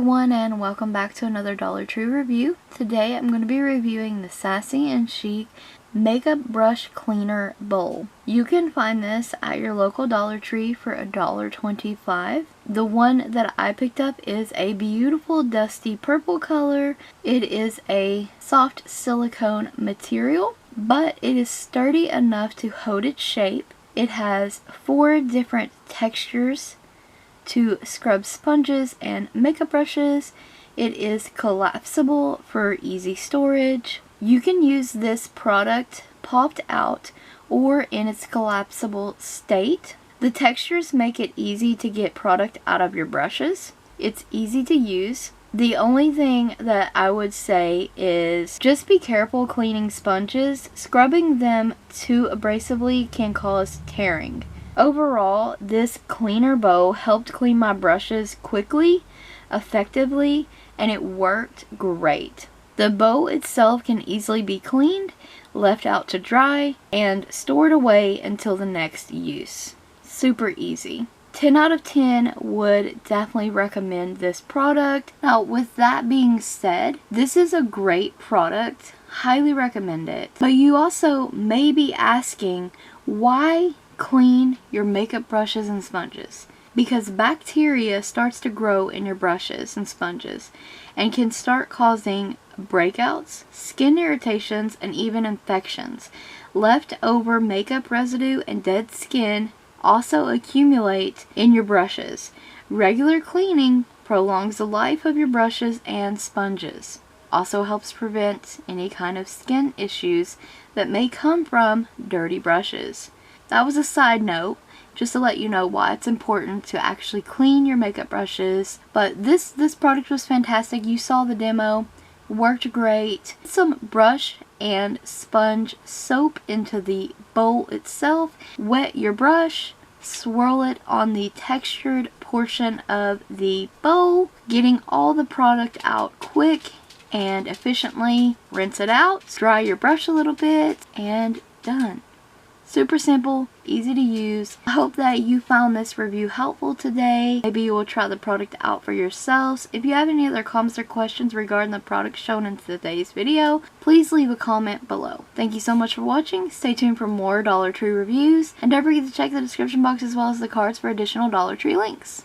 everyone, and welcome back to another Dollar Tree review. Today I'm going to be reviewing the Sassy and Chic Makeup Brush Cleaner Bowl. You can find this at your local Dollar Tree for $1.25. The one that I picked up is a beautiful dusty purple color. It is a soft silicone material, but it is sturdy enough to hold its shape. It has 4 different textures to scrub sponges and makeup brushes. It is collapsible for easy storage. You can use this product popped out or in its collapsible state. The textures make it easy to get product out of your brushes. It's easy to use. The only thing that I would say is just be careful cleaning sponges. Scrubbing them too abrasively can cause tearing. Overall, this cleaner bowl helped clean my brushes quickly, effectively, and it worked great. The bowl itself can easily be cleaned, left out to dry, and stored away until the next use. Super easy. 10 out of 10 would definitely recommend this product. Now, with that being said, this is a great product. Highly recommend it. But you also may be asking, why clean your makeup brushes and sponges? Because bacteria starts to grow in your brushes and sponges and can start causing breakouts, skin irritations, and even infections. Leftover makeup residue and dead skin also accumulate in your brushes. Regular cleaning prolongs the life of your brushes and sponges. Also helps prevent any kind of skin issues that may come from dirty brushes. That was a side note, just to let you know why it's important to actually clean your makeup brushes. But this product was fantastic. You saw the demo. Worked great. Some brush and sponge soap into the bowl itself. Wet your brush. Swirl it on the textured portion of the bowl, getting all the product out quick and efficiently. Rinse it out. Dry your brush a little bit, and done. Super simple, easy to use. I hope that you found this review helpful today. Maybe you will try the product out for yourselves. If you have any other comments or questions regarding the product shown in today's video, please leave a comment below. Thank you so much for watching. Stay tuned for more Dollar Tree reviews. And don't forget to check the description box as well as the cards for additional Dollar Tree links.